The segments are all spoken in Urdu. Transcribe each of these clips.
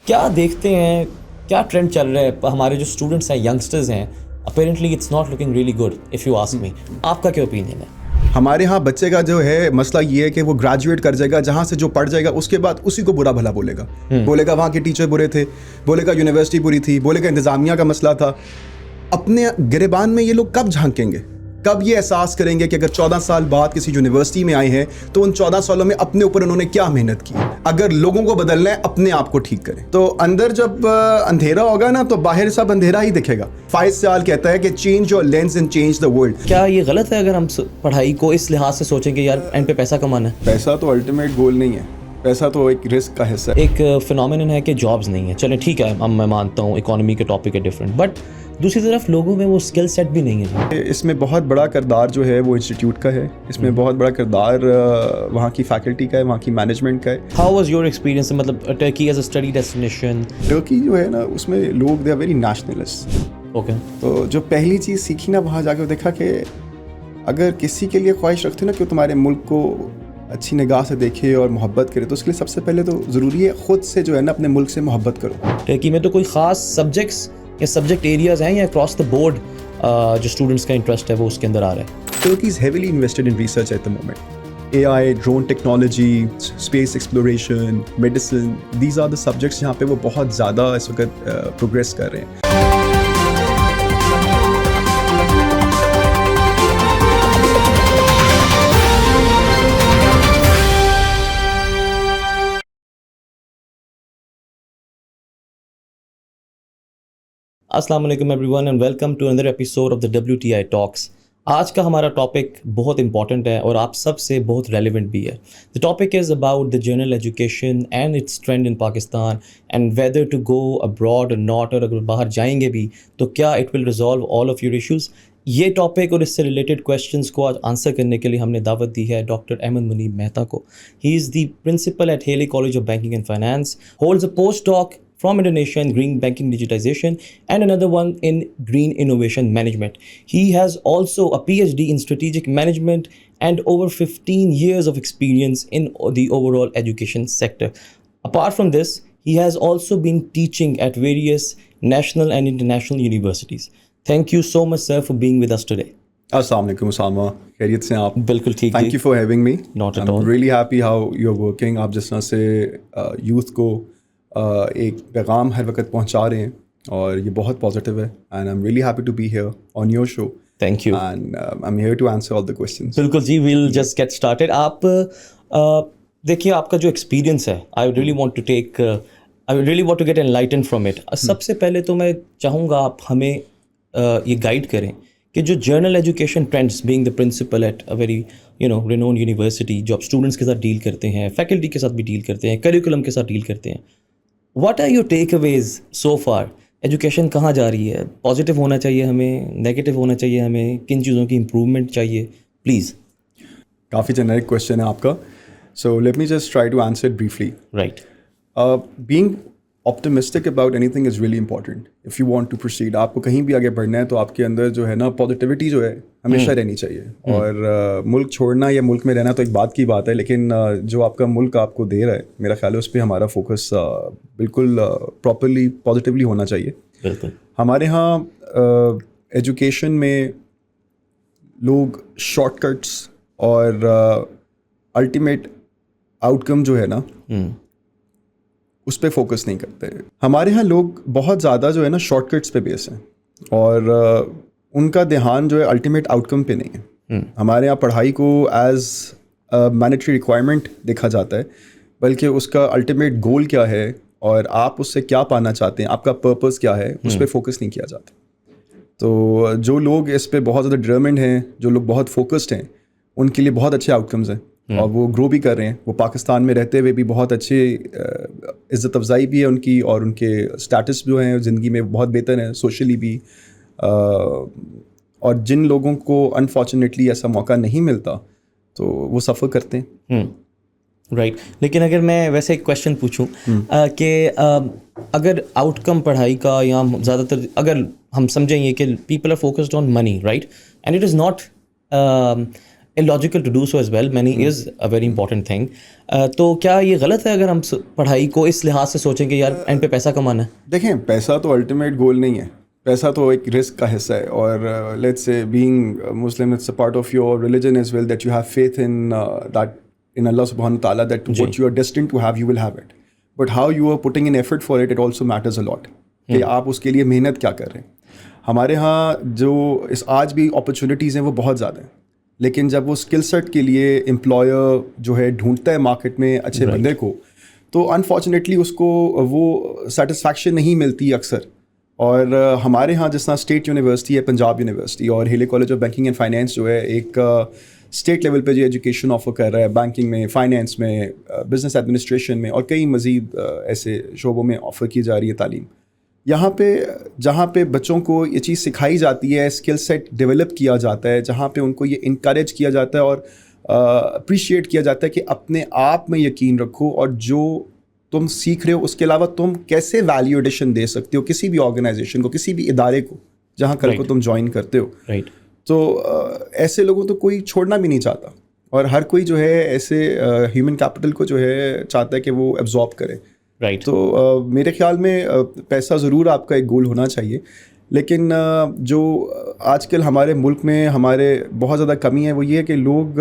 کیا دیکھتے ہیں, کیا ٹرینڈ چل رہا ہے ہمارے جو اسٹوڈنٹس ہیں, ینگسٹرز ہیں, apparently it's not looking really good if you ask me. آپ کا کیا اوپینین ہے؟ ہمارے ہاں بچے کا جو ہے مسئلہ یہ ہے کہ وہ گریجویٹ کر جائے گا, جہاں سے جو پڑھ جائے گا اس کے بعد اسی کو برا بھلا بولے گا. بولے گا وہاں کے ٹیچر برے تھے, بولے گا یونیورسٹی بری تھی, بولے گا انتظامیہ کا مسئلہ تھا. اپنے گریبان میں یہ لوگ کب جھانکیں گے, کب یہ احساس کریں گے کہ اگر 14 سال بعد کسی یونیورسٹی میں آئے ہیں تو ان 14 سالوں میں اپنے اوپر انہوں نے کیا محنت کی. اگر لوگوں کو بدلنا ہے اپنے آپ کو ٹھیک کریں. تو اندر جب اندھیرا ہوگا نا تو باہر سب اندھیرا ہی دکھے گا. فائز سیال کہتا ہے کہ change your lens and change the world. کیا یہ غلط ہے اگر ہم پڑھائی کو اس لحاظ سے سوچیں کہ یار اینڈ پہ پیسہ کمانا ہے؟ پیسہ تو الٹیمیٹ گول نہیں ہے, پیسہ تو ایک رسک کا حصہ ہے. ایک فینومینن ہے کہ جابز نہیں ہے, چلیں ٹھیک ہے, اب میں مانتا ہوں اکانومی کے ٹاپک ہے ڈفرینٹ, بٹ دوسری طرف لوگوں میں وہ اسکل سیٹ بھی نہیں ہے. اس میں بہت بڑا کردار جو ہے وہ انسٹیٹیوٹ کا ہے, اس میں بہت بڑا کردار وہاں کی فیکلٹی کا ہے, وہاں کی مینجمنٹ کا ہے. ہاؤ واز یور ایکسپیرینس, مطلب Turkey as a study destination? Turkey جو ہے نا اس میں لوگ they are very nationalist. Okay, تو جو پہلی چیز سیکھی نا وہاں جا کے دیکھا کہ اگر کسی کے لیے خواہش رکھتے نا کہ وہ تمہارے ملک کو اچھی نگاہ سے دیکھے اور محبت کرے, تو اس کے لیے سب سے پہلے تو ضروری ہے خود سے جو ہے نا اپنے ملک سے محبت کرو. ٹرکی میں تو کوئی خاص سبجیکٹس یا سبجیکٹ ایریاز ہیں یا اکراس دا بورڈ جو اسٹوڈنٹس کا انٹرسٹ ہے وہ اس کے اندر آ رہا ہے؟ Turkey is heavily invested in research at the moment. AI, drone technology, space exploration, medicine, these are the subjects جہاں پہ وہ بہت زیادہ اس وقت پروگریس کر رہے ہیں. السلام علیکم everyone and welcome to another episode of the WTI talks. آج کا ہمارا ٹاپک بہت امپورٹنٹ ہے اور آپ سب سے بہت ریلیونٹ بھی ہے. The topic is about the general education and its trend in Pakistan and whether to go abroad or not, اور اگر باہر جائیں گے بھی تو کیا it will resolve all of your issues. یہ ٹاپک اور اس سے ریلیٹڈ کویشچنس کو آج آنسر کرنے کے لیے ہم نے دعوت دی ہے ڈاکٹر احمد منیب مہتا کو. He is the principal at Hailey college of banking and finance, holds a post doc from Indonesia in green banking digitization and another one in green innovation management. He has also a PhD in strategic management and over 15 years of experience in the overall education sector. Apart from this, he has also been teaching at various national and international universities. Thank you so much, sir, for being with us today. السلام علیکم اسامہ, خیریت سے ہیں آپ؟ بالکل ٹھیک. Thank you for having me. Not at all. I'm really happy how you're working. آپ جس طرح سے یوتھ کو ایک پیغام ہر وقت پہنچا رہے ہیں اور یہ بہت پازیٹیو ہے, and I am really happy to be here on your show. Thank you. And I am here to answer all the questions. بالکل جی, ویل جسٹ گیٹ اسٹارٹیڈ. آپ دیکھیے آپ کا جو ایکسپیرینس ہے, I really want to get enlightened from it. سب سے پہلے تو میں چاہوں گا آپ ہمیں یہ گائیڈ کریں کہ جو general education trends being the principal at a very renowned university, جو آپ اسٹوڈنٹس کے ساتھ ڈیل کرتے ہیں, فیکلٹی کے ساتھ بھی ڈیل کرتے ہیں, کریکولم کے ساتھ ڈیل کرتے ہیں, what are your takeaways so far? Education کہاں جا رہی ہے؟ پازیٹیو ہونا چاہیے ہمیں, نیگیٹو ہونا چاہیے ہمیں, کن چیزوں کی امپروومنٹ چاہیے؟ پلیز. کافی جنرک کویشچن ہے آپ کا, so let me just try to answer it briefly. Right. Being optimistic about anything is really important if you want to proceed. آپ کو کہیں بھی آگے بڑھنا ہے تو آپ کے اندر جو ہے نا پازیٹیوٹی جو ہے ہمیشہ رہنی چاہیے. اور ملک چھوڑنا یا ملک میں رہنا تو ایک بات کی بات ہے, لیکن جو آپ کا ملک آپ کو دے رہا ہے, میرا خیال ہے اس پہ ہمارا فوکس بالکل پراپرلی پازیٹیولی ہونا چاہیے. بالکل. ہمارے ہاں ایجوکیشن میں لوگ شارٹ کٹس اور الٹیمیٹ آؤٹ کم جو ہے نا اس پہ فوکس نہیں کرتے. ہمارے ہاں لوگ بہت زیادہ جو ہے نا شارٹ کٹس پہ بیس ہیں اور ان کا دھیان جو ہے الٹیمیٹ آؤٹ کم پہ نہیں ہے. ہمارے یہاں پڑھائی کو ایز مینیٹری ریکوائرمنٹ دیکھا جاتا ہے, بلکہ اس کا الٹیمیٹ گول کیا ہے اور آپ اس سے کیا پانا چاہتے ہیں, آپ کا پرپز کیا ہے, اس پہ فوکس نہیں کیا جاتا. تو جو لوگ اس پہ بہت زیادہ ڈٹرمنڈ ہیں, جو لوگ بہت فوکسڈ ہیں, ان کے لیے بہت اچھے آؤٹ کمز ہیں اور وہ گرو بھی کر رہے ہیں. وہ پاکستان میں رہتے ہوئے بھی بہت اچھے عزت افزائی بھی ہے ان کی, اور ان کے اسٹیٹس جو ہیں زندگی میں بہت بہتر ہیں, سوشلی بھی. اور جن لوگوں کو انفارچونیٹلی ایسا موقع نہیں ملتا تو وہ سفر کرتے ہیں. رائٹ. لیکن اگر میں ویسے ایک کویشچن پوچھوں کہ اگر آؤٹ کم پڑھائی کا, یا زیادہ تر اگر ہم سمجھیں یہ کہ people are focused on money, right, and illogical to do so as well. Money is a very important thing. تو کیا یہ غلط ہے اگر ہم پڑھائی کو اس لحاظ سے سوچیں کہ یار اینڈ پہ پیسہ کمانا ہے؟ دیکھیں پیسہ تو الٹیمیٹ گول نہیں ہے, پیسہ تو ایک رسک کا حصہ ہے, اور let's say being Muslim it's a part of your religion as well that you have faith in that in Allah سبحانہ وتعالیٰ that what you are destined to have you will have it, but how you are putting in effort for it, it also matters a lot کہ آپ اس کے لیے محنت کیا کر رہے ہیں. ہمارے ہاں جو آج بھی اپرچونیٹیز ہیں وہ بہت زیادہ ہیں, لیکن جب وہ اسکل سیٹ کے لیے امپلائر جو ہے ڈھونڈتا ہے مارکیٹ میں اچھے بندے کو, تو انفارچونیٹلی اس کو وہ سیٹسفیکشن نہیں ملتی اکثر. اور ہمارے ہاں جس طرح اسٹیٹ یونیورسٹی ہے پنجاب یونیورسٹی اور Hailey college of banking and finance جو ہے ایک اسٹیٹ لیول پہ جو ایجوکیشن آفر کر رہا ہے بینکنگ میں, فائنینس میں, بزنس ایڈمنسٹریشن میں اور کئی مزید ایسے شعبوں میں آفر کی جا رہی ہے تعلیم. یہاں پہ جہاں پہ بچوں کو یہ چیز سکھائی جاتی ہے, اسکل سیٹ ڈیولپ کیا جاتا ہے, جہاں پہ ان کو یہ انکریج کیا جاتا ہے اور اپریشیٹ کیا جاتا ہے کہ اپنے آپ میں یقین رکھو اور جو تم سیکھ رہے ہو اس کے علاوہ تم کیسے ویلیو ایڈیشن دے سکتے ہو کسی بھی آرگنائزیشن کو, کسی بھی ادارے کو جہاں کل کو تم جوائن کرتے ہو. تو ایسے لوگوں تو کوئی چھوڑنا بھی نہیں چاہتا, اور ہر کوئی جو ہے ایسے ہیومن کیپٹل کو جو ہے چاہتا ہے کہ وہ ایبزارب کرے. تو میرے خیال میں پیسہ ضرور آپ کا ایک گول ہونا چاہیے, لیکن جو آج کل ہمارے ملک میں ہمارے بہت زیادہ کمی ہے وہ یہ ہے کہ لوگ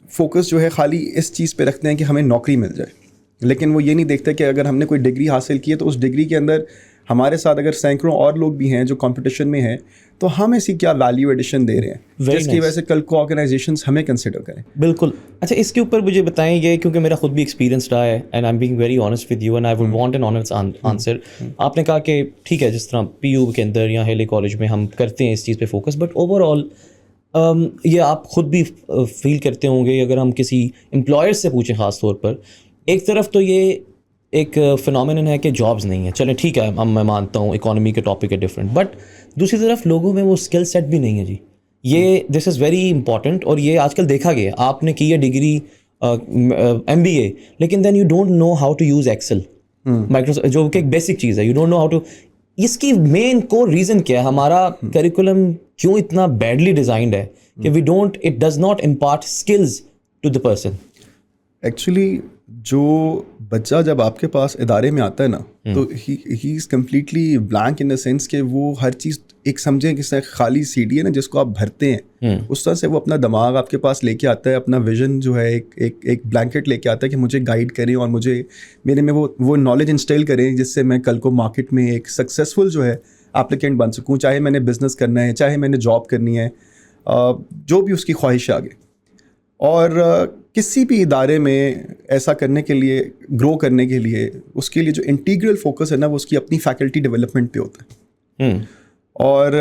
فوکس جو ہے خالی اس چیز پہ رکھتے ہیں کہ ہمیں نوکری مل جائے, لیکن وہ یہ نہیں دیکھتے کہ اگر ہم نے کوئی ڈگری حاصل کی ہے تو اس ڈگری کے اندر ہمارے ساتھ اگر سینکڑوں اور لوگ بھی ہیں جو کمپٹیشن میں ہیں تو ہم ایسی کیا ویلیو ایڈیشن دے رہے ہیں جس کی وجہ سے کل کو آرگنائزیشنز ہمیں کنسیڈر کریں. بالکل. اچھا اس کے اوپر مجھے بتائیں یہ, کیونکہ میرا خود بھی ایکسپیرینس رہا ہے and I am being very honest with you and I would want an honest answer. آپ نے کہا کہ ٹھیک ہے جس طرح پی یو کے اندر یا ہیلے کالج میں ہم کرتے ہیں اس چیز پہ فوکس, بٹ اوور آل یہ آپ خود بھی فیل کرتے ہوں گے اگر ہم کسی امپلائر سے پوچھیں خاص طور پر, ایک طرف تو یہ ایک فنومینن ہے کہ جابس نہیں ہیں, چلیں ٹھیک ہے میں مانتا ہوں اکانومی کے ٹاپک ہے ڈفرینٹ, بٹ دوسری طرف لوگوں میں وہ اسکل سیٹ بھی نہیں ہے جی. یہ دس از ویری امپورٹنٹ, اور یہ آج کل دیکھا گیا, آپ نے کی ہے ڈگری MBA لیکن then you don't know how to use Excel Microsoft جو کہ ایک بیسک چیز ہے, you don't know how to. اس کی مین کور ریزن کیا ہے؟ ہمارا کریکولم کیوں اتنا بیڈلی ڈیزائنڈ ہے کہ we don't, it does not impart skills to the person. Actually جو بچہ جب آپ کے پاس ادارے میں آتا ہے نا تو he is completely blank in the sense کہ وہ ہر چیز ایک سمجھیں کہ خالی سی ڈی ہے نا جس کو آپ بھرتے ہیں, اس طرح سے وہ اپنا دماغ آپ کے پاس لے کے آتا ہے, اپنا ویژن جو ہے ایک بلینکٹ لے کے آتا ہے کہ مجھے گائیڈ کریں اور مجھے میرے میں وہ نالج انسٹیل کریں جس سے میں کل کو مارکیٹ میں ایک سکسیزفل جو ہے اپلیکینٹ بن سکوں, چاہے میں نے بزنس کرنا ہے, چاہے میں نے جاب کرنی ہے, جو بھی اس کی خواہش ہے آگے. اور کسی بھی ادارے میں ایسا کرنے کے لیے, گرو کرنے کے لیے, اس کے لیے جو انٹیگرل فوکس ہے نا وہ اس کی اپنی فیکلٹی ڈیولپمنٹ پہ ہوتا ہے. اور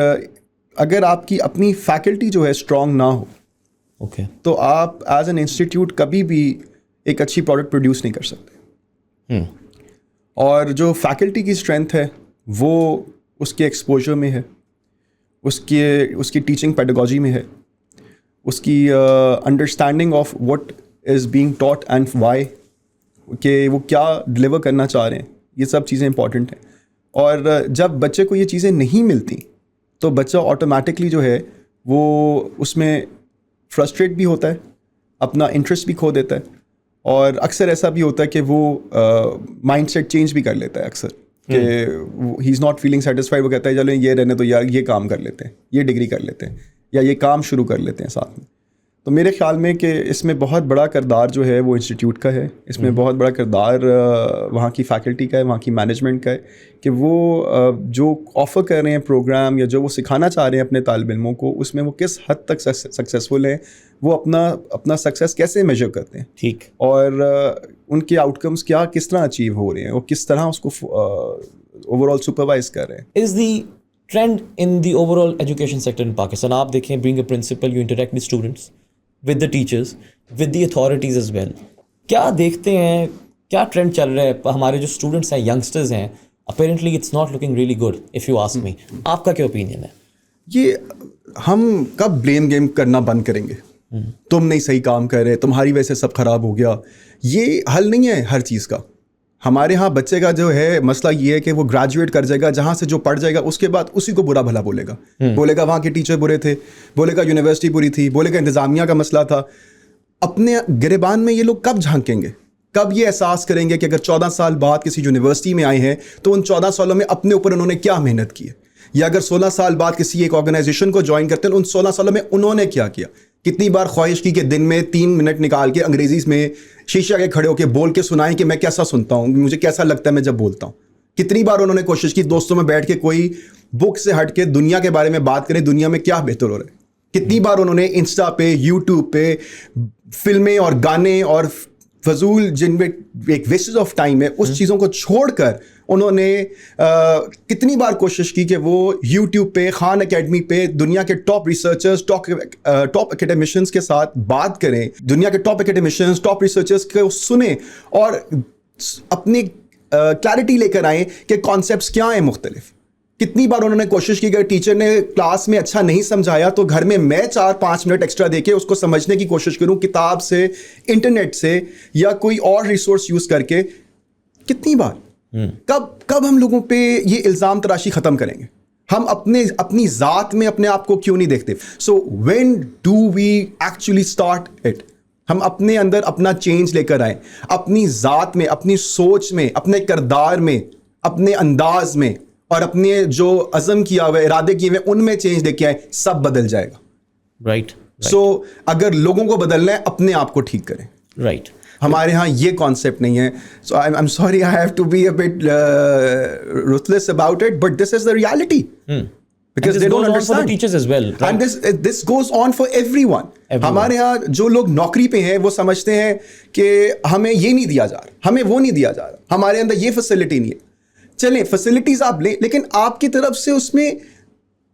اگر آپ کی اپنی فیکلٹی جو ہے اسٹرانگ نہ ہو تو آپ ایز این انسٹیٹیوٹ کبھی بھی ایک اچھی پروڈکٹ پروڈیوس نہیں کر سکتے. اور جو فیکلٹی کی اسٹرینتھ ہے وہ اس کے ایکسپوجر میں ہے, اس کی ٹیچنگ پیڈاگوجی میں ہے, اس کی understanding of what is being taught and why, کہ وہ کیا ڈلیور کرنا چاہ رہے ہیں, یہ سب چیزیں امپورٹنٹ ہیں. اور جب بچے کو یہ چیزیں نہیں ملتی تو بچہ آٹومیٹکلی جو ہے وہ اس میں فرسٹریٹ بھی ہوتا ہے, اپنا انٹرسٹ بھی کھو دیتا ہے, اور اکثر ایسا بھی ہوتا ہے کہ وہ مائنڈ سیٹ چینج بھی کر لیتا ہے اکثر کہ ہی از ناٹ فیلنگ سیٹسفائڈ, وہ کہتا ہے چلو یہ رہنے تو یار یہ کام کر لیتے ہیں, یہ ڈگری کر لیتے ہیں, یا یہ کام شروع کر لیتے ہیں ساتھ میں. تو میرے خیال میں کہ اس میں بہت بڑا کردار جو ہے وہ انسٹیٹیوٹ کا ہے, اس میں بہت بڑا کردار وہاں کی فیکلٹی کا ہے, وہاں کی مینجمنٹ کا ہے, کہ وہ جو آفر کر رہے ہیں پروگرام یا جو وہ سکھانا چاہ رہے ہیں اپنے طالب علموں کو, اس میں وہ کس حد تک سکسیزفل ہیں, وہ اپنا سکسیز کیسے میجر کرتے ہیں, ٹھیک, اور ان کے آؤٹ کمس کیا کس طرح اچیو ہو رہے ہیں, اور کس طرح اس کو اوور آل سپروائز کر رہے ہیں. Is the trend in the overall education sector in Pakistan, آپ دیکھیں being a principal you interact with students, with the teachers, with the authorities as well, کیا دیکھتے ہیں کیا ٹرینڈ چل رہا ہے؟ ہمارے جو اسٹوڈنٹس ہیں, ینگسٹرز ہیں, apparently it's not looking really good if you ask me. آپ کا کیا اوپینین ہے؟ یہ ہم کب بلیم گیم کرنا بند کریں گے؟ تم نہیں صحیح کام کر رہے, تمہاری وجہ سے سب خراب ہو گیا, یہ حل نہیں ہے ہر چیز کا. ہمارے ہاں بچے کا جو ہے مسئلہ یہ ہے کہ وہ گریجویٹ کر جائے گا, جہاں سے جو پڑھ جائے گا اس کے بعد اسی کو برا بھلا بولے گا, بولے گا وہاں کے ٹیچر برے تھے, بولے گا یونیورسٹی بری تھی, بولے گا انتظامیہ کا مسئلہ تھا. اپنے گریبان میں یہ لوگ کب جھانکیں گے, کب یہ احساس کریں گے کہ اگر 14 سال بعد کسی یونیورسٹی میں آئے ہیں تو ان 14 سالوں میں اپنے اوپر انہوں نے کیا محنت کی ہے, یا اگر 16 سال بعد کسی ایک آرگنائزیشن کو جوائن کرتے ہیں ان 16 سالوں میں انہوں نے کیا کیا. کتنی بار خواہش کی کہ دن میں 3 منٹ نکال کے انگریزی میں شیشہ کے کھڑے ہو کے بول کے سنائیں کہ میں کیسا سنتا ہوں, مجھے کیسا لگتا ہے میں جب بولتا ہوں. کتنی بار انہوں نے کوشش کی دوستوں میں بیٹھ کے کوئی بک سے ہٹ کے دنیا کے بارے میں بات کریں, دنیا میں کیا بہتر ہو رہا ہے. کتنی بار انہوں نے انسٹا پہ, یوٹیوب پہ فلمیں اور گانے اور فضول جن میں ایک ویسٹیج آف ٹائم ہے اس چیزوں کو چھوڑ کر انہوں نے کتنی بار کوشش کی کہ وہ یوٹیوب پہ, خان اکیڈمی پہ دنیا کے ٹاپ ریسرچرز, ٹاپ اکیڈیمشینس کے ساتھ بات کریں, دنیا کے ٹاپ اکیڈیمشینس, ٹاپ ریسرچرز کو سنیں اور اپنی کلیئرٹی لے کر آئیں کہ کانسیپٹس کیا ہیں مختلف. کتنی بار انہوں نے کوشش کی کہ ٹیچر نے کلاس میں اچھا نہیں سمجھایا تو گھر میں 4-5 منٹ ایکسٹرا دے کے اس کو سمجھنے کی کوشش کروں, کتاب سے, انٹرنیٹ سے یا کوئی اور ریسورس یوز کر کے. کتنی بار, کب ہم لوگوں پہ یہ الزام تراشی ختم کریں گے؟ ہم اپنی ذات میں اپنے آپ کو کیوں نہیں دیکھتے؟ So when do we actually start it? ہم اپنے اندر اپنا چینج لے کر آئیں, اپنی ذات میں, اپنی سوچ میں, اپنے کردار میں, اپنے انداز میں اور اپنے جو عزم کیا ہوئے, ارادے کیے ہوئے ان میں چینج لے کے آئیں, سب بدل جائے گا. رائٹ. سو اگر لوگوں کو بدلنا ہے اپنے آپ کو ٹھیک کریں. رائٹ. ہمارے ہاں یہ کانسیپٹ نہیں ہے. So I am sorry, I have to be a bit ruthless about it, but this is the reality. Because they don't understand. For the teachers as well, right? And this goes on for everyone. ہمارے ہاں جو لوگ نوکری پہ ہیں وہ سمجھتے ہیں کہ ہمیں یہ نہیں دیا جا رہا, ہمیں وہ نہیں دیا جا رہا, ہمارے اندر یہ فیسلٹی نہیں ہے. چلیں فیسلٹیز آپ لیں, لیکن آپ کی طرف سے اس میں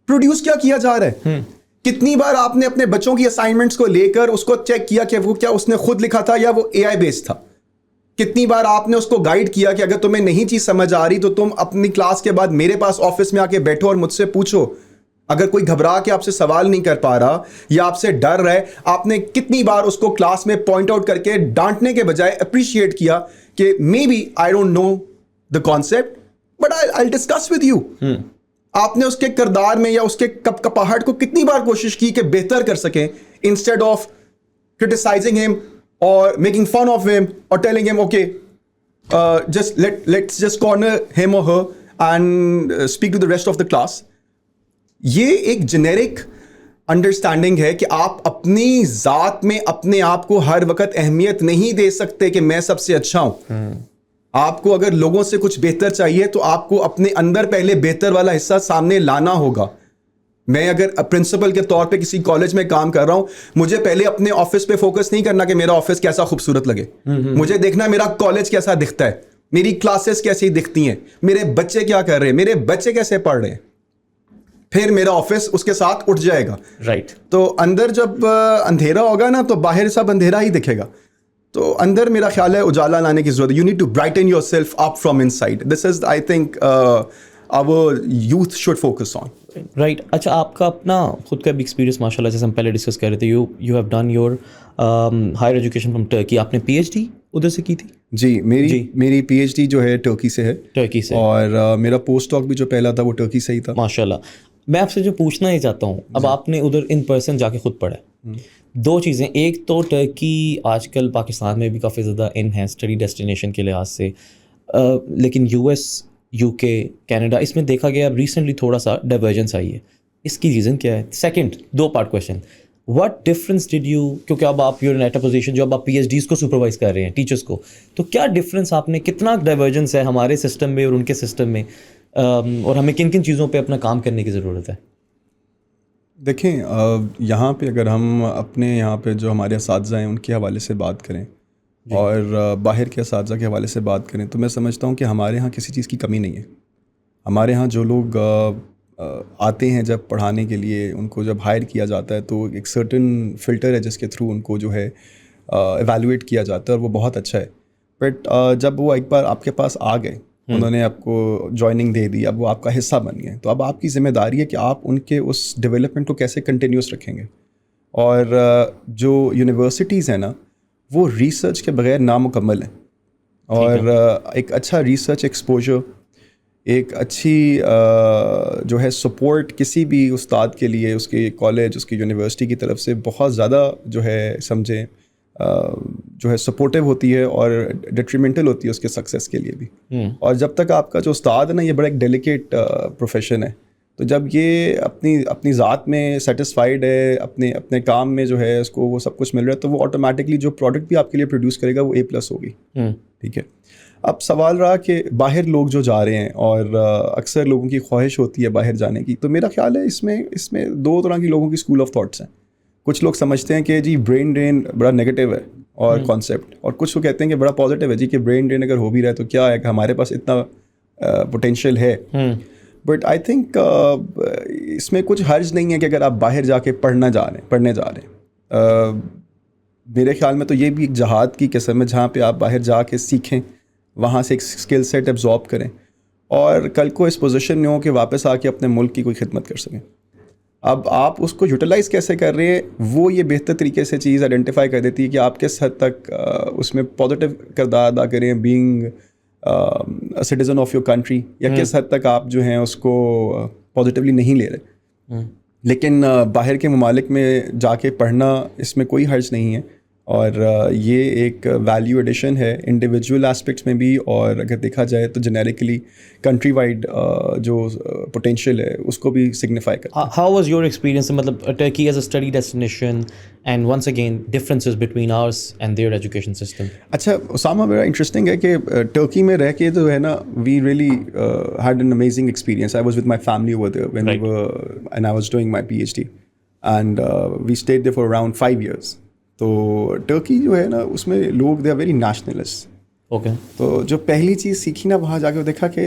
پروڈیوس کیا جا رہا ہے؟ کتنی بار آپ نے اپنے بچوں کی اسائنمنٹس کو لے کر اس کو چیک کیا کہ وہ کیا اس نے خود لکھا تھا یا وہ AI بیسڈ تھا؟ کتنی بار آپ نے اس کو گائیڈ کیا کہ اگر تمہیں نہیں چیز سمجھ آ رہی تو تم اپنی کلاس کے بعد میرے پاس آفس میں آ کے بیٹھو اور مجھ سے پوچھو. اگر کوئی گھبرا کے آپ سے سوال نہیں کر پا رہا یا آپ سے ڈر رہا ہے, آپ نے کتنی بار اس کو کلاس میں پوائنٹ آؤٹ کر کے ڈانٹنے کے بجائے اپریشیٹ کیا کہ maybe I don't know the concept but I'll discuss with you. آپ نے اس کے کردار میں یا اس کے کپاہٹ کو کتنی بار کوشش کی کہ بہتر کر سکیں, instead of criticizing him or making fun of him or telling him okay let's just corner him or her and speak to the rest of the class. یہ ایک جنیرک انڈرسٹینڈنگ ہے کہ آپ اپنی ذات میں اپنے آپ کو ہر وقت اہمیت نہیں دے سکتے کہ میں سب سے اچھا ہوں. آپ کو اگر لوگوں سے کچھ بہتر چاہیے تو آپ کو اپنے اندر پہلے بہتر والا حصہ سامنے لانا ہوگا. میں اگر پرنسپل کے طور پہ کسی کالج میں کام کر رہا ہوں, مجھے پہلے اپنے آفس پہ فوکس نہیں کرنا کہ میرا آفس کیسا خوبصورت لگے. مجھے دیکھنا میرا کالج کیسا دکھتا ہے, میری کلاسز کیسی دکھتی ہیں, میرے بچے کیا کر رہے ہیں, میرے بچے کیسے پڑھ رہے ہیں, پھر میرا آفس اس کے ساتھ اٹھ جائے گا. رائٹ. تو اندر جب اندھیرا ہوگا نا تو باہر سب اندھیرا ہی دکھے گا. تو اندر میرا خیال ہے اجالا لانے کی ضرورت ہے. You need to brighten yourself up from inside. This is I think our youth should focus on. Right. اچھا, آپ کا اپنا خود کا بھی ایکسپیرینس ماشاء اللہ جیسے ہم پہلے ڈسکس کر رہے تھے, you have done your higher education from Turkey. آپ نے PhD ادھر سے کی تھی؟ جی, میری PhD جو ہے ٹرکی سے ہے. ٹرکی سے. اور میرا پوسٹ ڈاک بھی جو پہلا تھا وہ ٹرکی سے ہی تھا. ماشاء اللہ. میں آپ سے جو پوچھنا ہی چاہتا ہوں, اب آپ نے ادھر ان پرسن جا کے خود پڑھا ہے, 2 چیزیں. ایک تو ٹرکی آج کل پاکستان میں بھی کافی زیادہ ان ہے اسٹڈی ڈیسٹینیشن کے لحاظ سے, لیکن US UK کینیڈا اس میں دیکھا گیا اب ریسنٹلی تھوڑا سا ڈائیورجنس آئی ہے. اس کی ریزن کیا ہے؟ Second 2 part question, what difference did you, کیونکہ اب آپ یور ایٹ اے پوزیشن جو اب آپ PhDs کو سپروائز کر رہے ہیں ٹیچرس کو, تو کیا ڈفرینس آپ نے, کتنا ڈائیورجنس ہے ہمارے سسٹم میں اور ان کے سسٹم میں, اور ہمیں کن کن چیزوں پہ اپنا کام کرنے کی ضرورت ہے؟ دیکھیں, یہاں پہ اگر ہم اپنے یہاں پہ جو ہمارے اساتذہ ہیں ان کے حوالے سے بات کریں اور باہر کے اساتذہ کے حوالے سے بات کریں تو میں سمجھتا ہوں کہ ہمارے یہاں کسی چیز کی کمی نہیں ہے. ہمارے یہاں جو لوگ آتے ہیں جب پڑھانے کے لیے, ان کو جب ہائر کیا جاتا ہے تو ایک سرٹن فلٹر ہے جس کے تھرو ان کو جو ہے ایویلویٹ کیا جاتا ہے, اور وہ بہت اچھا ہے. بٹ جب وہ ایک بار آپ کے پاس آ گئے, انہوں نے آپ کو جوائننگ دے دی, اب وہ آپ کا حصہ بن گئے, تو اب آپ کی ذمہ داری ہے کہ آپ ان کے اس ڈیولپمنٹ کو کیسے کنٹینیوس رکھیں گے. اور جو یونیورسٹیز ہیں نا وہ ریسرچ کے بغیر نامکمل ہیں. اور ایک اچھا ریسرچ ایکسپوجر، ایک اچھی جو ہے سپورٹ کسی بھی استاد کے لیے اس کے کالج اس کی یونیورسٹی کی طرف سے بہت زیادہ جو ہے سمجھیں جو ہے سپورٹیو ہوتی ہے اور ڈیٹریمنٹل ہوتی ہے اس کے سکسیس کے لیے بھی. اور جب تک آپ کا جو استاد ہے نا، یہ بڑا ایک ڈیلیکیٹ پروفیشن ہے، تو جب یہ اپنی ذات میں سیٹسفائیڈ ہے، اپنے کام میں جو ہے اس کو وہ سب کچھ مل رہا ہے، تو وہ آٹومیٹکلی جو پروڈکٹ بھی آپ کے لیے پروڈیوس کرے گا وہ A+ ہوگی. ٹھیک ہے. اب سوال رہا کہ باہر لوگ جو جا رہے ہیں، اور اکثر لوگوں کی خواہش ہوتی ہے باہر جانے کی، تو میرا خیال ہے اس میں دو طرح کی لوگوں کی اسکول آف تھاٹس ہیں. کچھ لوگ سمجھتے ہیں کہ جی برین ڈرین بڑا نگیٹو ہے اور کانسیپٹ، اور کچھ لوگ کہتے ہیں کہ بڑا پازیٹیو ہے جی کہ برین ڈرین اگر ہو بھی رہا ہے تو کیا ہے کہ ہمارے پاس اتنا پوٹینشیل ہے. بٹ آئی تھنک اس میں کچھ حرج نہیں ہے کہ اگر آپ باہر جا کے پڑھنے جا رہے ہیں. میرے خیال میں تو یہ بھی ایک جہاد کی قسم ہے جہاں پہ آپ باہر جا کے سیکھیں، وہاں سے ایک اسکل سیٹ ایبزارب کریں، اور کل کو اس پوزیشن میں ہو کہ واپس آ کے اپنے ملک کی کوئی خدمت کر سکیں. اب آپ اس کو یوٹیلائز کیسے کر رہے ہیں، وہ یہ بہتر طریقے سے چیز آئیڈینٹیفائی کر دیتی ہے کہ آپ کس حد تک اس میں پازیٹیو کردار ادا کریں being citizen of your country, یا کس حد تک آپ جو ہیں اس کو پازیٹیولی نہیں لے رہے. لیکن باہر کے ممالک میں جا کے پڑھنا اس میں کوئی حرج نہیں ہے، اور یہ ایک ویلیو ایڈیشن ہے انڈیویجول اسپیکٹس میں بھی، اور اگر دیکھا جائے تو جنیرکلی کنٹری وائڈ جو پوٹینشیل ہے اس کو بھی سگنیفائی کرتا ہے. ہاؤ واز یور ایکسپیرینس، مطلب Turkey as a study destination and once again differences between ours and their education system? اچھا اسامہ، بڑا انٹرسٹنگ ہے کہ ٹرکی میں رہ کے جو ہے نا، we really had an amazing experience. I was with my family over there when we were and I was doing my PhD and we stayed there for around 5 years. تو ٹرکی جو ہے نا اس میں لوگ they are very nationalist. Okay. تو جو پہلی چیز سیکھی نا وہاں جا کے دیکھا کہ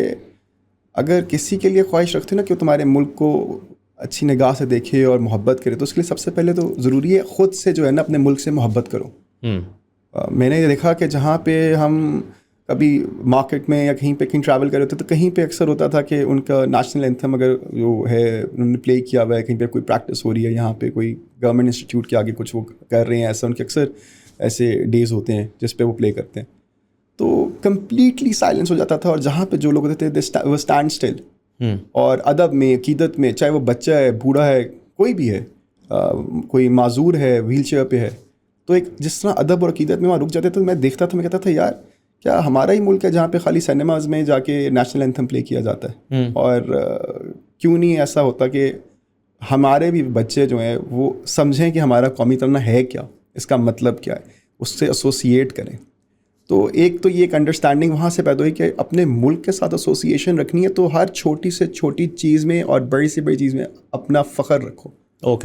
اگر کسی کے لیے خواہش رکھتے نا کہ وہ تمہارے ملک کو اچھی نگاہ سے دیکھے اور محبت کرے، تو اس کے لیے سب سے پہلے تو ضروری ہے خود سے جو ہے نا اپنے ملک سے محبت کرو. میں نے یہ دیکھا کہ جہاں پہ ہم کبھی مارکیٹ میں یا کہیں پہ ٹریول کر رہے ہوتے تو کہیں پہ اکثر ہوتا تھا کہ ان کا نیشنل اینتھم اگر جو ہے انہوں نے پلے کیا ہوا ہے، کہیں پہ کوئی پریکٹس ہو رہی ہے، یہاں پہ کوئی گورنمنٹ انسٹیٹیوٹ کے آگے کچھ وہ کر رہے ہیں، ایسا ان کے اکثر ایسے ڈیز ہوتے ہیں جس پہ وہ پلے کرتے ہیں، تو کمپلیٹلی سائلنس ہو جاتا تھا. اور جہاں پہ جو لوگ ہوتے تھے وہ اسٹینڈ اسٹل. اور ادب میں، عقیدت میں، چاہے وہ بچہ ہے، بوڑھا ہے، کوئی بھی ہے، کوئی معذور ہے، ویل چیئر پہ ہے، تو ایک جس طرح ادب اور عقیدت میں وہاں رک جاتے تھے. میں دیکھتا تھا، میں کہتا تھا یار کیا ہمارا ہی ملک ہے جہاں پہ خالی سنیماز میں جا کے نیشنل اینتھم پلے کیا جاتا ہے، اور کیوں نہیں ایسا ہوتا کہ ہمارے بھی بچے جو ہیں وہ سمجھیں کہ ہمارا قومی ترانہ ہے کیا، اس کا مطلب کیا ہے، اس سے ایسوسیٹ کریں. تو ایک تو یہ ایک انڈرسٹینڈنگ وہاں سے پیدا ہوئی کہ اپنے ملک کے ساتھ ایسوسیشن رکھنی ہے، تو ہر چھوٹی سے چھوٹی چیز میں اور بڑی سے بڑی چیز میں اپنا فخر رکھو،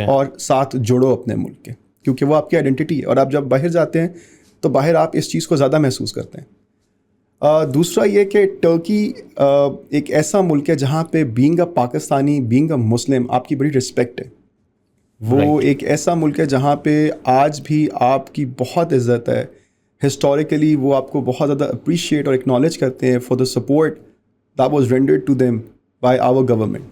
اور ساتھ جڑو اپنے ملک کے، کیونکہ وہ آپ کی آئیڈینٹی ہے. اور آپ جب باہر جاتے ہیں تو باہر آپ اس چیز کو زیادہ محسوس کرتے ہیں. دوسرا یہ کہ ٹرکی ایک ایسا ملک ہے جہاں پہ being a Pakistani, being a Muslim آپ کی بڑی رسپیکٹ ہے. وہ ایک ایسا ملک ہے جہاں پہ آج بھی آپ کی بہت عزت ہے. ہسٹوریکلی وہ آپ کو بہت زیادہ اپریشیٹ اور اکنالج کرتے ہیں for the support that was rendered to them by our government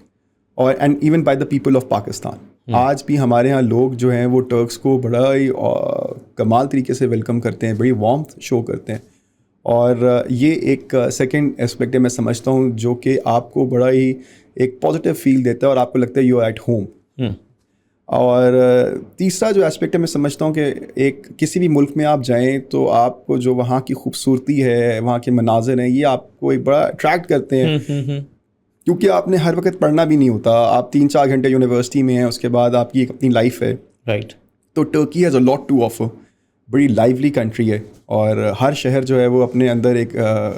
اور and even by the people of Pakistan. آج بھی ہمارے یہاں لوگ جو ہیں وہ ٹرکس کو بڑا ہی کمال طریقے سے ویلکم کرتے ہیں، بڑی وارمتھ شو کرتے ہیں. اور یہ ایک سیکنڈ اسپیکٹ ہے میں سمجھتا ہوں جو کہ آپ کو بڑا ہی ایک پازیٹیو فیل دیتا ہے اور آپ کو لگتا ہے یو آر ایٹ ہوم. اور تیسرا جو اسپیکٹ ہے میں سمجھتا ہوں کہ ایک کسی بھی ملک میں آپ جائیں تو آپ کو جو وہاں کی خوبصورتی ہے، وہاں کے مناظر ہیں، یہ آپ کو ایک بڑا اٹریکٹ کرتے ہیں، کیونکہ آپ نے ہر وقت پڑھنا بھی نہیں ہوتا. آپ 3-4 گھنٹے یونیورسٹی میں ہیں، اس کے بعد آپ کی ایک اپنی لائف ہے. رائٹ. تو Turkey has a lot to offer. بڑی لائولی کنٹری ہے، اور ہر شہر جو ہے وہ اپنے اندر ایک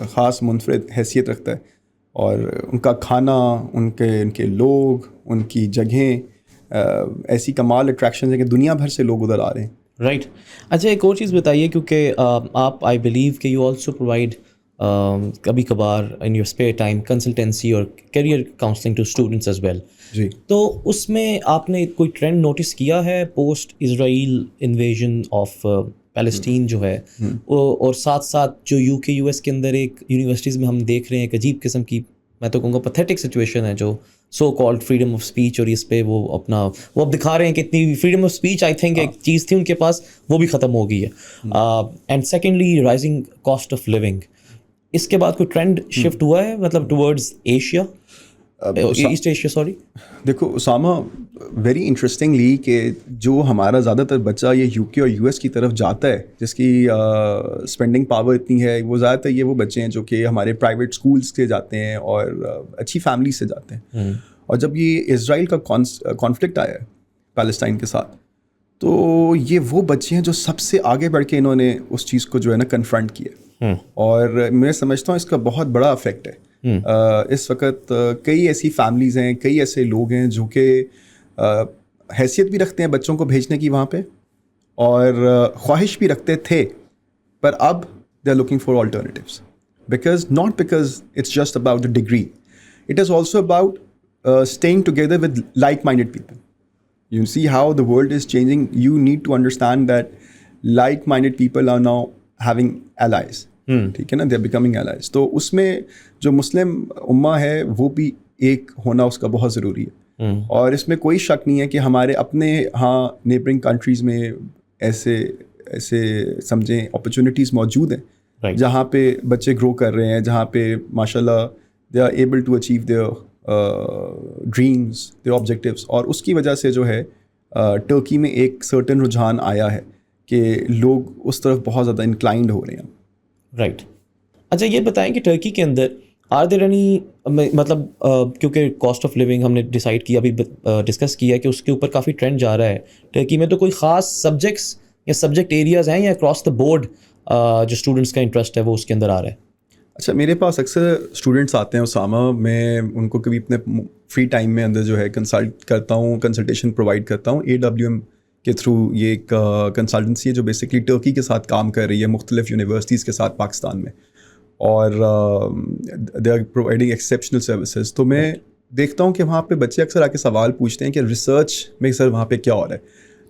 خاص منفرد حیثیت رکھتا ہے. اور ان کا کھانا، ان کے لوگ، ان کی جگہیں ایسی کمال اٹریکشنز ہیں کہ دنیا بھر سے لوگ ادھر آ رہے ہیں. رائٹ. اچھا ایک اور چیز بتائیے، کیونکہ آپ آئی بلیو کہ یو آلسو پرووائڈ کبھی کبھار in your spare time consultancy اور career counselling to students as well. جی. تو اس میں آپ نے کوئی ٹرینڈ نوٹس کیا ہے post Israel invasion of Palestine جو ہے، اور ساتھ ساتھ جو UK US کے اندر ایک یونیورسٹیز میں ہم دیکھ رہے ہیں ایک عجیب قسم کی، میں تو کہوں گا پیتھیٹک سچویشن ہے، جو so called freedom of speech, اور اس پہ وہ اب دکھا رہے ہیں کہ اتنی freedom of speech I think ایک چیز تھی ان کے پاس، وہ بھی ختم ہو گئی ہے. And secondly rising cost of living. اس کے بعد کوئی ٹرینڈ شفٹ ہوا ہے مطلب towards Asia, East Asia sorry? دیکھو اسامہ, ویری انٹرسٹنگلی کہ جو ہمارا زیادہ تر بچہ یہ یو کے اور یو ایس کی طرف جاتا ہے, جس کی اسپینڈنگ پاور اتنی ہے, وہ زیادہ تر یہ وہ بچے ہیں جو کہ ہمارے پرائیویٹ اسکولس سے جاتے ہیں اور اچھی فیملی سے جاتے ہیں. اور جب یہ اسرائیل کا کانفلکٹ آیا ہے پیلسٹائن کے ساتھ, تو یہ وہ بچے ہیں جو سب سے آگے بڑھ کے انہوں نے اس چیز کو جو ہے نا کنفرنٹ کیا, اور میں سمجھتا ہوں اس کا بہت بڑا افیکٹ ہے. اس وقت کئی ایسی فیملیز ہیں, کئی ایسے لوگ ہیں جو کہ حیثیت بھی رکھتے ہیں بچوں کو بھیجنے کی وہاں پہ, اور خواہش بھی رکھتے تھے, پر اب they are looking for alternatives, because not because it's just about the degree, it is also about staying together with like-minded people. You see how the world is changing. You need to understand that like-minded people are now having allies. ٹھیک ہے نا, they are becoming allies. تو اس میں جو مسلم امہ ہے وہ بھی ایک ہونا اس کا بہت ضروری ہے, اور اس میں کوئی شک نہیں ہے کہ ہمارے اپنے ہاں نیبرنگ کنٹریز میں ایسے سمجھیں اپرچونیٹیز موجود ہیں جہاں پہ بچے گرو کر رہے ہیں, جہاں پہ ماشاء اللہ they are able to achieve their dreams, their objectives. اور اس کی وجہ سے جو ہے ٹرکی میں ایک سرٹن رجحان آیا ہے کہ لوگ اس طرف بہت زیادہ انکلائنڈ ہو رہے ہیں. رائٹ. اچھا یہ بتائیں کہ ٹرکی کے اندر آر دیر اینی, مطلب کیونکہ کاسٹ آف لیونگ ہم نے ڈیسائڈ کیا, ابھی ڈسکس کیا کہ اس کے اوپر کافی ٹرینڈ جا رہا ہے ٹرکی میں, تو کوئی خاص سبجیکٹس یا سبجیکٹ ایریاز ہیں یا اکراس دا بورڈ جو اسٹوڈنٹس کا انٹرسٹ ہے وہ اس کے اندر آ رہا ہے؟ اچھا, میرے پاس اکثر اسٹوڈنٹس آتے ہیں اسامہ, میں ان کو کبھی اپنے فری ٹائم میں اندر جو ہے کنسلٹ کرتا ہوں, کنسلٹیشن پرووائڈ کرتا ہوں. AWM کے تھرو یہ ایک کنسلٹنسی ہے جو بیسکلی ٹرکی کے ساتھ کام کر رہی ہے, مختلف یونیورسٹیز کے ساتھ پاکستان میں, اور they are providing exceptional services. تو میں دیکھتا ہوں کہ وہاں پہ بچے اکثر آ کے سوال پوچھتے ہیں کہ ریسرچ میں سر وہاں پہ کیا ہو رہا ہے.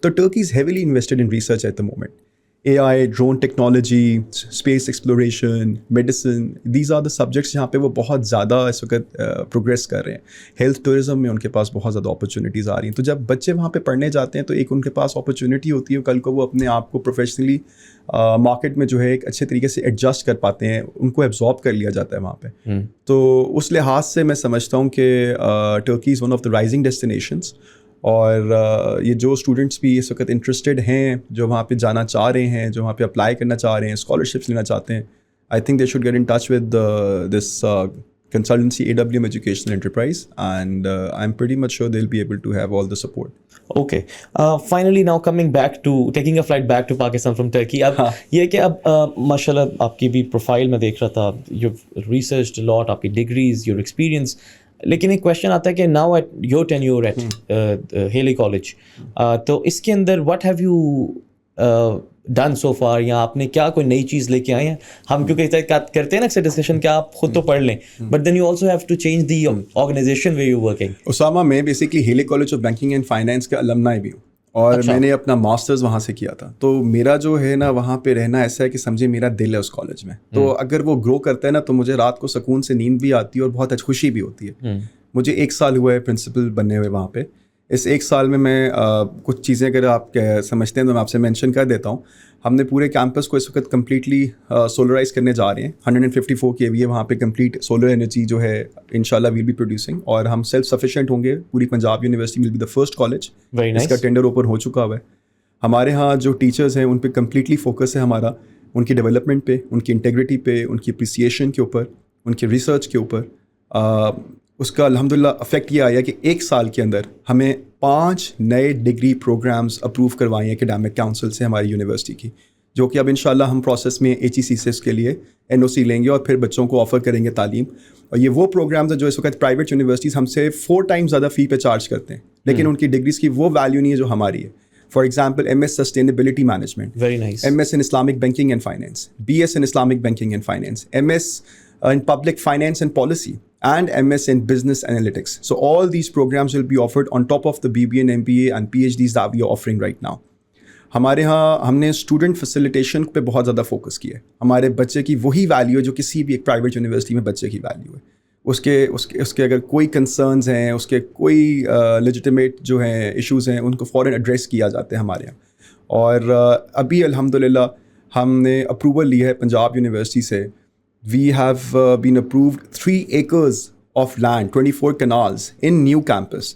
تو Turkey is heavily invested in research at the moment. AI, drone technology, space exploration, medicine, these are the subjects جہاں پہ وہ بہت زیادہ اس وقت پروگریس کر رہے ہیں. ہیلتھ ٹورزم میں ان کے پاس بہت زیادہ اپرچونیٹیز آ رہی ہیں. تو جب بچے وہاں پہ پڑھنے جاتے ہیں تو ایک ان کے پاس اپرچونیٹی ہوتی ہے, کل کو وہ اپنے آپ کو پروفیشنلی مارکیٹ میں جو ہے ایک اچھے طریقے سے ایڈجسٹ کر پاتے ہیں, ان کو ایبزارب کر لیا جاتا ہے وہاں پہ. تو اس لحاظ سے میں سمجھتا ہوں کہ Turkey is one of the rising destinations, اور یہ جو اسٹوڈنٹس بھی اس وقت انٹرسٹیڈ ہیں, جو وہاں پہ جانا چاہ رہے ہیں, جو وہاں پہ اپلائی کرنا چاہ رہے ہیں, اسکالرشپس لینا چاہتے ہیں, I think they should get in touch with this consultancy AWM Educational Enterprise, and I'm pretty much sure they'll be able to have all the support. Okay. Finally now coming back to taking a flight back to Pakistan from Turkey. اب یہ کہ اب ماشاء اللہ آپ کی بھی پروفائل میں دیکھ رہا تھا, you've researched a lot, آپ کی ڈگریز, your experience, لیکن ایک کویشچن آتا ہے کہ now at your tenure at Hailey College, تو اس کے اندر what have you done so far, یا آپ نے کیا کوئی نئی چیز لے کے آئے ہیں؟ ہم کیونکہ کرتے ہیں نا اکثر ڈسکشن کہ آپ خود تو پڑھ لیں, but then you also have to change the organisation where you working. Osama, میں basically Hailey college of banking and Finance کا المنائی بھی ہوں, اور میں نے اپنا ماسٹرز وہاں سے کیا تھا. تو میرا جو ہے نا وہاں پہ رہنا ایسا ہے کہ سمجھے میرا دل ہے اس کالج میں. تو اگر وہ گرو کرتا ہے نا تو مجھے رات کو سکون سے نیند بھی آتی ہے اور بہت خوشی بھی ہوتی ہے. مجھے 1 سال ہوا ہے پرنسپل بننے ہوئے وہاں پہ. اس 1 سال میں کچھ چیزیں اگر آپ سمجھتے ہیں تو میں آپ سے مینشن کر دیتا ہوں. ہم نے پورے کیمپس کو اس وقت کمپلیٹلی سولرائز کرنے جا رہے ہیں. 154 kVA وہاں پہ کمپلیٹ سولر انرجی جو ہے انشاءاللہ ویل بی پروڈیوسنگ, اور ہم سیلف سفیشینٹ ہوں گے. پوری Punjab University will be the first college, اس کا ٹینڈر اوپن ہو چکا ہوا ہے. ہمارے ہاں جو ٹیچرز ہیں ان پہ کمپلیٹلی فوکس ہے ہمارا, ان کی ڈیولپمنٹ پہ, ان کی انٹیگریٹی پہ, ان کی اپریسیشن کے اوپر, ان کی ریسرچ کے اوپر. اس کا الحمدللہ افیکٹ یہ آیا کہ 1 سال کے اندر ہمیں 5 نئے ڈگری پروگرامز اپروو کروائے ہیں اکیڈیمک کاؤنسل سے ہماری یونیورسٹی کی, جو کہ اب انشاءاللہ ہم پروسیس میں HECCS کے لیے NOC لیں گے اور پھر بچوں کو آفر کریں گے تعلیم. اور یہ وہ پروگرامز ہیں جو اس وقت پرائیویٹ یونیورسٹیز ہم سے 4 ٹائمز زیادہ فی پہ چارج کرتے ہیں, لیکن ان کی ڈگریز کی وہ ویلیو نہیں ہے جو ہماری ہے. For example MS sustainability management, MS in Islamic banking and finance, BS in Islamic banking and finance, MS in public finance and policy, and MS in business analytics. So all these programs will be offered on top of the BBA and MBA and PhDs that we are offering right now. ہمارے ہاں ہم نے اسٹوڈنٹ فیسیلیٹیشن پہ بہت زیادہ فوکس کیا ہے. ہمارے بچے کی وہی ویلیو ہے جو کسی بھی ایک پرائیویٹ یونیورسٹی میں بچے کی ویلیو ہے. اس کے اگر کوئی کنسرنز ہیں, اس کے کوئی لیجیٹیمیٹ جو ہیں ایشوز ہیں, ان کو فوراً ایڈریس کیا جاتے ہیں ہمارے یہاں. اور ابھی الحمدللہ ہم نے اپروول لی ہے پنجاب یونیورسٹی سے we have been approved 3 acres of land, 24 canals in new campus,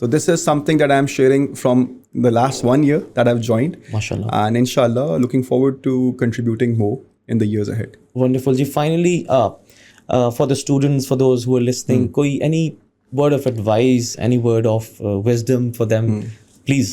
So this is something that I am sharing from the last 1 year that I've joined. MashaAllah. And inshallah, looking forward to contributing more in the years ahead. Wonderful. Ji, finally, for the students, for those who are listening, any word of advice, any word of wisdom for them, please.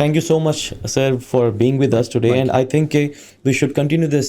Thank you so much, sir, for being with us today. And I think we should continue this,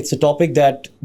it's a topic that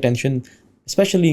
attention, especially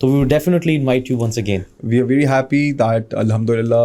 So we will definitely invite you once again. We are very happy that alhamdulillah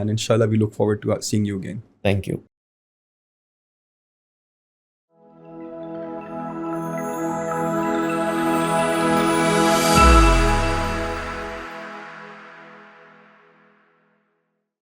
and inshallah we look forward to seeing you again. Thank you.